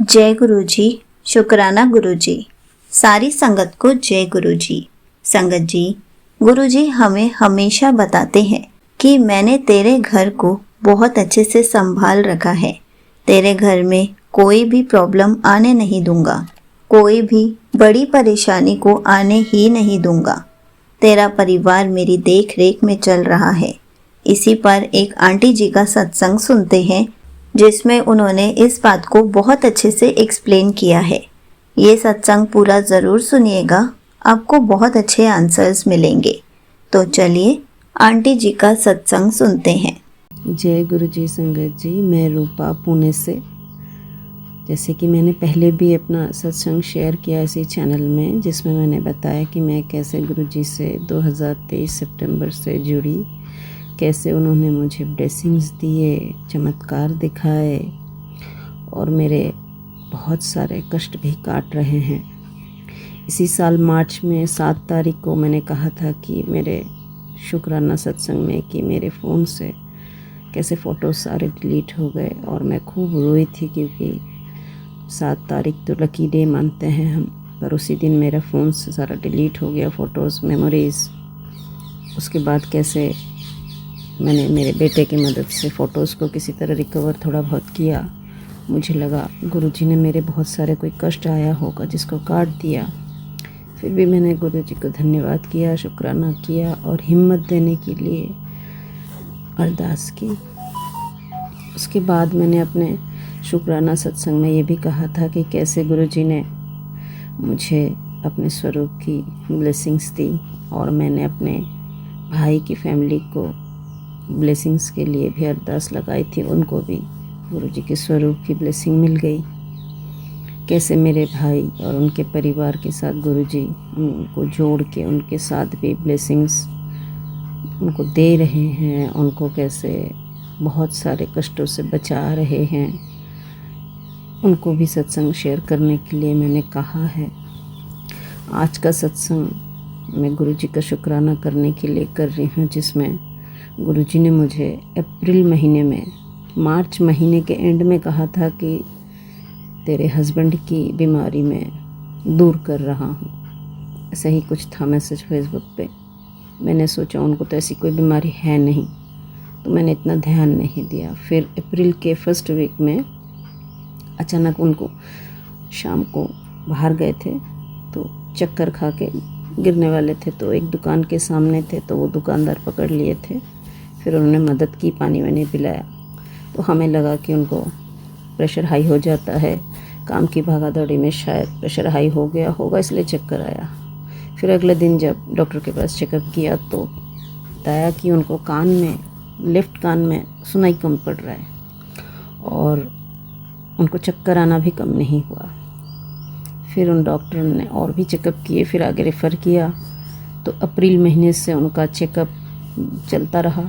जय गुरु जी। शुक्राना गुरु जी। सारी संगत को जय गुरु जी। संगत जी, गुरु जी हमें हमेशा बताते हैं कि मैंने तेरे घर को बहुत अच्छे से संभाल रखा है। तेरे घर में कोई भी प्रॉब्लम आने नहीं दूंगा, कोई भी बड़ी परेशानी को आने ही नहीं दूंगा। तेरा परिवार मेरी देख रेख में चल रहा है। इसी पर एक आंटी जी का सत्संग सुनते हैं जिसमें उन्होंने इस बात को बहुत अच्छे से एक्सप्लेन किया है। ये सत्संग पूरा ज़रूर सुनिएगा, आपको बहुत अच्छे आंसर्स मिलेंगे। तो चलिए आंटी जी का सत्संग सुनते हैं। जय गुरु जी। संगत जी, मैं रूपा पुणे से। जैसे कि मैंने पहले भी अपना सत्संग शेयर किया इसी चैनल में, जिसमें मैंने बताया कि मैं कैसे गुरु जी से 2023 सितंबर से जुड़ी, कैसे उन्होंने मुझे ब्लेसिंग्स दिए, चमत्कार दिखाए और मेरे बहुत सारे कष्ट भी काट रहे हैं। इसी साल मार्च में 7 तारीख को मैंने कहा था कि मेरे शुक्राना सत्संग में कि मेरे फ़ोन से कैसे फ़ोटो सारे डिलीट हो गए और मैं खूब रोई थी, क्योंकि 7 तारीख तो लकी डे मानते हैं हम, पर उसी दिन मेरा फ़ोन से सारा डिलीट हो गया, फ़ोटोज़, मेमोरीज़। उसके बाद कैसे मैंने मेरे बेटे की मदद से फ़ोटोज़ को किसी तरह रिकवर थोड़ा बहुत किया। मुझे लगा गुरुजी ने मेरे बहुत सारे कोई कष्ट आया होगा जिसको काट दिया। फिर भी मैंने गुरुजी को धन्यवाद किया, शुक्राना किया और हिम्मत देने के लिए अरदास की। उसके बाद मैंने अपने शुक्राना सत्संग में ये भी कहा था कि कैसे गुरुजी ने मुझे अपने स्वरूप की ब्लेसिंग्स दी और मैंने अपने भाई की फैमिली को ब्लेसिंग्स के लिए भी अरदास लगाई थी। उनको भी गुरुजी के स्वरूप की ब्लेसिंग मिल गई। कैसे मेरे भाई और उनके परिवार के साथ गुरुजी उनको जोड़ के उनके साथ भी ब्लेसिंग्स उनको दे रहे हैं, उनको कैसे बहुत सारे कष्टों से बचा रहे हैं। उनको भी सत्संग शेयर करने के लिए मैंने कहा है। आज का सत्संग मैं गुरुजी का शुक्राना करने के लिए कर रही हूँ, जिसमें गुरुजी ने मुझे अप्रैल महीने में, मार्च महीने के एंड में कहा था कि तेरे हस्बैंड की बीमारी में दूर कर रहा हूँ। ऐसा ही कुछ था मैसेज फेसबुक पे। मैंने सोचा उनको तो ऐसी कोई बीमारी है नहीं, तो मैंने इतना ध्यान नहीं दिया। फिर अप्रैल के फर्स्ट वीक में अचानक उनको शाम को बाहर गए थे तो चक्कर खा के गिरने वाले थे, तो एक दुकान के सामने थे, तो वो दुकानदार पकड़ लिए थे। फिर उन्होंने मदद की, पानी वानी पिलाया। तो हमें लगा कि उनको प्रेशर हाई हो जाता है, काम की भागादौड़ी में शायद प्रेशर हाई हो गया होगा, इसलिए चक्कर आया। फिर अगले दिन जब डॉक्टर के पास चेकअप किया तो बताया कि उनको कान में, लेफ़्ट कान में सुनाई कम पड़ रहा है और उनको चक्कर आना भी कम नहीं हुआ। फिर उन डॉक्टर ने और भी चेकअप किए, फिर आगे रेफ़र किया। तो अप्रैल महीने से उनका चेकअप चलता रहा।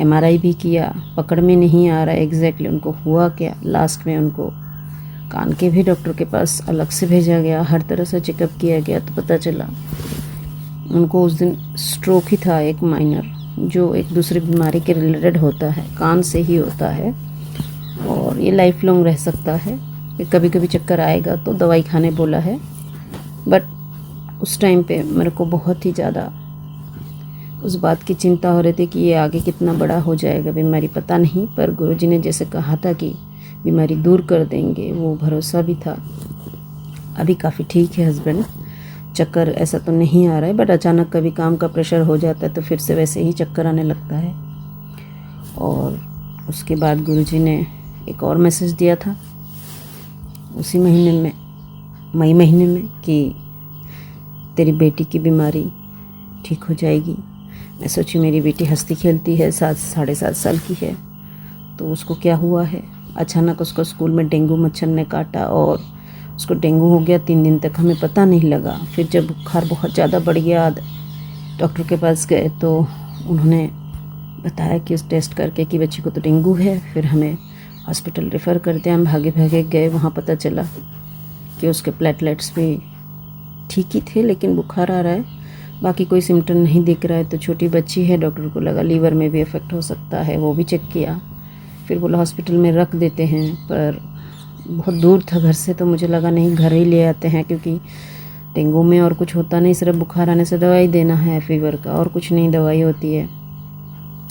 MRI भी किया, पकड़ में नहीं आ रहा है एग्जैक्टली उनको हुआ क्या। लास्ट में उनको कान के भी डॉक्टर के पास अलग से भेजा गया, हर तरह से चेकअप किया गया, तो पता चला उनको उस दिन स्ट्रोक ही था, एक माइनर, जो एक दूसरी बीमारी के रिलेटेड होता है, कान से ही होता है और ये लाइफ लॉन्ग रह सकता है। कभी कभी चक्कर आएगा तो दवाई खाने बोला है। बट उस टाइम पे मेरे को बहुत ही ज़्यादा उस बात की चिंता हो रही थी कि ये आगे कितना बड़ा हो जाएगा बीमारी, पता नहीं। पर गुरुजी ने जैसे कहा था कि बीमारी दूर कर देंगे, वो भरोसा भी था। अभी काफ़ी ठीक है हस्बैंड, चक्कर ऐसा तो नहीं आ रहा है, बट अचानक कभी काम का प्रेशर हो जाता है तो फिर से वैसे ही चक्कर आने लगता है। और उसके बाद गुरुजी ने एक और मैसेज दिया था उसी महीने में, मई महीने में, कि तेरी बेटी की बीमारी ठीक हो जाएगी। मैं सोची मेरी बेटी हंसती खेलती है, 7-7.5 साल की है, तो उसको क्या हुआ है। अचानक उसको स्कूल में डेंगू मच्छर ने काटा और उसको डेंगू हो गया। 3 दिन तक हमें पता नहीं लगा। फिर जब बुखार बहुत ज़्यादा बढ़ गया, डॉक्टर के पास गए तो उन्होंने बताया कि उस टेस्ट करके कि बच्ची को तो डेंगू है। फिर हमें हॉस्पिटल रेफ़र कर दिया। हम भागे भागे गए, वहाँ पता चला कि उसके प्लेटलेट्स भी ठीक ही थे, लेकिन बुखार आ रहा है, बाकी कोई सिम्टम नहीं दिख रहा है। तो छोटी बच्ची है, डॉक्टर को लगा लीवर में भी इफ़ेक्ट हो सकता है, वो भी चेक किया। फिर बोला हॉस्पिटल में रख देते हैं, पर बहुत दूर था घर से, तो मुझे लगा नहीं घर ही ले आते हैं, क्योंकि डेंगू में और कुछ होता नहीं, सिर्फ बुखार आने से दवाई देना है फीवर का, और कुछ नहीं दवाई होती है।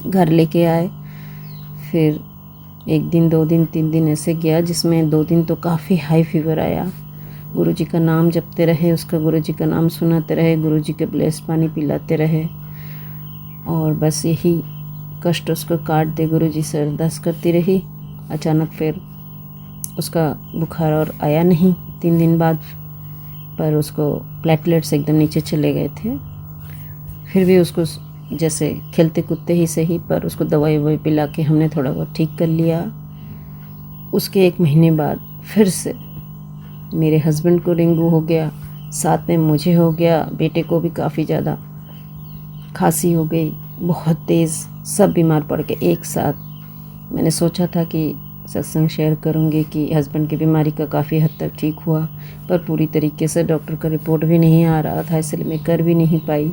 घर लेके आए, फिर 1 दिन 2 दिन 3 दिन ऐसे गया, जिसमें 2 दिन तो काफ़ी हाई फीवर आया। गुरुजी का नाम जपते रहे, उसका गुरुजी का नाम सुनाते रहे, गुरुजी के ब्लेस पानी पिलाते रहे, और बस यही कष्ट उसको काट दे गुरुजी से अरदास करती रही। अचानक फिर उसका बुखार और आया नहीं 3 दिन बाद, पर उसको प्लेटलेट्स एकदम नीचे चले गए थे। फिर भी उसको जैसे खेलते कूदते ही सही, पर उसको दवाई ववाई पिला के हमने थोड़ा बहुत ठीक कर लिया। उसके 1 महीने बाद फिर से मेरे हस्बैंड को डेंगू हो गया, साथ में मुझे हो गया, बेटे को भी काफ़ी ज़्यादा खांसी हो गई, बहुत तेज़, सब बीमार पड़ के एक साथ। मैंने सोचा था कि सत्संग शेयर करूंगी कि हस्बैंड की बीमारी का काफ़ी हद तक ठीक हुआ, पर पूरी तरीके से डॉक्टर का रिपोर्ट भी नहीं आ रहा था, इसलिए मैं कर भी नहीं पाई।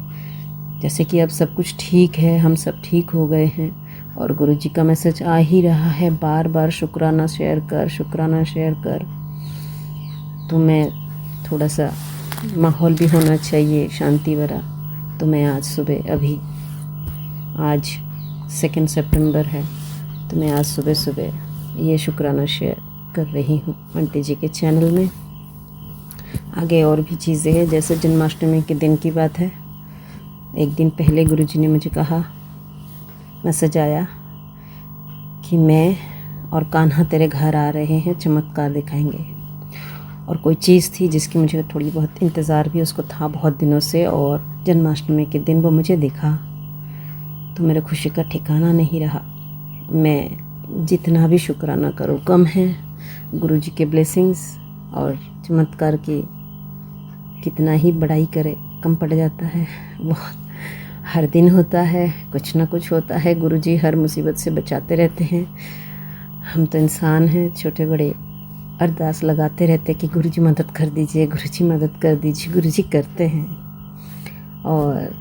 जैसे कि अब सब कुछ ठीक है, हम सब ठीक हो गए हैं, और गुरुजी का मैसेज आ ही रहा है बार बार, शुक्राना शेयर कर, शुक्राना शेयर कर। तो मैं थोड़ा सा माहौल भी होना चाहिए शांति भरा, तो मैं आज सुबह आज 2 सितंबर है, तो मैं आज सुबह सुबह ये शुक्राना शेयर कर रही हूँ आंटी जी के चैनल में। आगे और भी चीज़ें हैं, जैसे जन्माष्टमी के दिन की बात है। 1 दिन पहले गुरुजी ने मुझे कहा, मैसेज आया कि मैं और कान्हा तेरे घर आ रहे हैं, चमत्कार दिखाएंगे। और कोई चीज़ थी जिसकी मुझे थोड़ी बहुत इंतज़ार भी उसको था बहुत दिनों से, और जन्माष्टमी के दिन वो मुझे दिखा, तो मेरे खुशी का ठिकाना नहीं रहा। मैं जितना भी शुक्राना करूँ कम है। गुरुजी के ब्लेसिंग्स और चमत्कार की कितना ही बड़ाई करे कम पड़ जाता है। बहुत हर दिन होता है, कुछ ना कुछ होता है, गुरुजी हर मुसीबत से बचाते रहते हैं। हम तो इंसान हैं, छोटे बड़े अरदास लगाते रहते कि गुरुजी मदद कर दीजिए, गुरुजी मदद कर दीजिए। गुरुजी करते हैं, और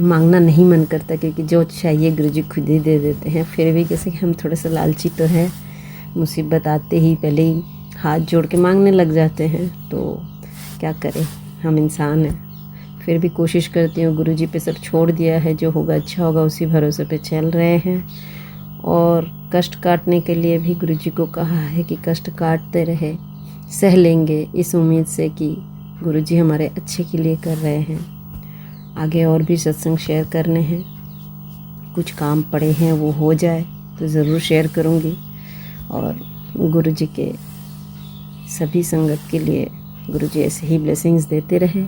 मांगना नहीं मन करता, क्योंकि जो चाहिए गुरुजी खुद ही दे देते हैं। फिर भी जैसे कि हम थोड़े से लालची तो हैं, मुसीबत आते ही पहले ही हाथ जोड़ के मांगने लग जाते हैं, तो क्या करें, हम इंसान हैं। फिर भी कोशिश करती हूँ, गुरुजी पे सब छोड़ दिया है, जो होगा अच्छा होगा, उसी भरोसे पे चल रहे हैं। और कष्ट काटने के लिए भी गुरुजी को कहा है कि कष्ट काटते रहे, सह लेंगे, इस उम्मीद से कि गुरुजी हमारे अच्छे के लिए कर रहे हैं। आगे और भी सत्संग शेयर करने हैं, कुछ काम पड़े हैं, वो हो जाए तो ज़रूर शेयर करूँगी। और गुरुजी के सभी संगत के लिए गुरुजी ऐसे ही ब्लेसिंग्स देते रहे।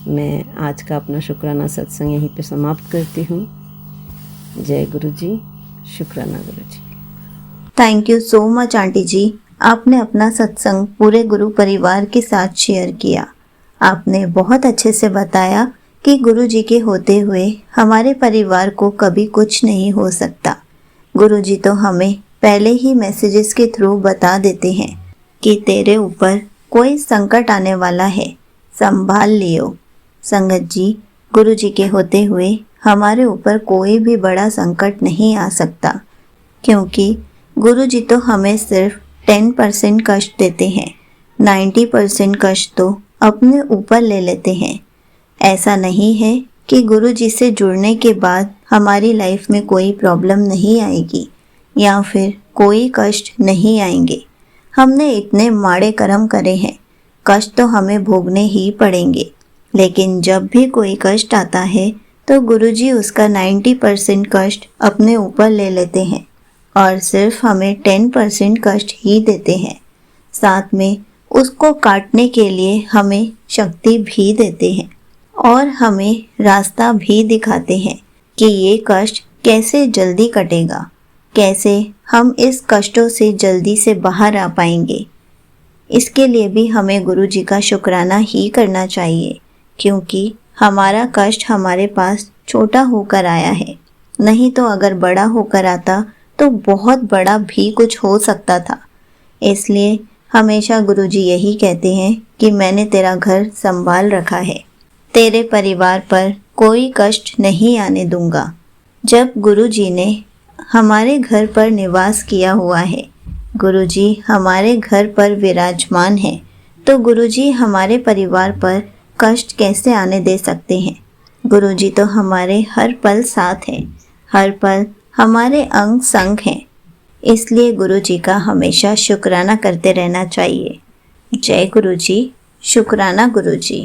मैं आज का अपना शुक्राना सत्संग यहीं पे समाप्त करती हूँ। जय गुरुजी, शुक्राना Guruji. Thank you so much aunty ji, आपने अपना सत्संग पूरे गुरु परिवार के साथ शेयर किया। आपने बहुत अच्छे से बताया कि गुरुजी के होते हुए हमारे परिवार को कभी कुछ नहीं हो सकता। गुरुजी तो हमें पहले ही मैसेजेस के थ्रू बता देते हैं कि तेरे ऊपर कोई संकट आने वाला है, संभाल लियो। संगत जी, गुरुजी के होते हुए हमारे ऊपर कोई भी बड़ा संकट नहीं आ सकता, क्योंकि गुरुजी तो हमें सिर्फ 10% कष्ट देते हैं, 90% कष्ट तो अपने ऊपर ले लेते हैं। ऐसा नहीं है कि गुरुजी से जुड़ने के बाद हमारी लाइफ में कोई प्रॉब्लम नहीं आएगी या फिर कोई कष्ट नहीं आएंगे। हमने इतने माड़े कर्म करे हैं, कष्ट तो हमें भोगने ही पड़ेंगे। लेकिन जब भी कोई कष्ट आता है तो गुरुजी उसका 90% कष्ट अपने ऊपर ले लेते हैं और सिर्फ हमें 10% कष्ट ही देते हैं। साथ में उसको काटने के लिए हमें शक्ति भी देते हैं और हमें रास्ता भी दिखाते हैं कि ये कष्ट कैसे जल्दी कटेगा, कैसे हम इस कष्टों से जल्दी से बाहर आ पाएंगे। इसके लिए भी हमें गुरुजी का शुक्राना ही करना चाहिए, क्योंकि हमारा कष्ट हमारे पास छोटा होकर आया है। नहीं तो अगर बड़ा होकर आता तो बहुत बड़ा भी कुछ हो सकता था। इसलिए हमेशा गुरुजी यही कहते हैं कि मैंने तेरा घर संभाल रखा है, तेरे परिवार पर कोई कष्ट नहीं आने दूंगा। जब गुरुजी ने हमारे घर पर निवास किया हुआ है, गुरुजी हमारे घर पर विराजमान है तो गुरुजी हमारे परिवार पर कष्ट कैसे आने दे सकते हैं। गुरुजी तो हमारे हर पल साथ हैं, हर पल हमारे अंग संग हैं। इसलिए गुरुजी का हमेशा शुक्राना करते रहना चाहिए। जय गुरुजी। शुक्राना गुरुजी।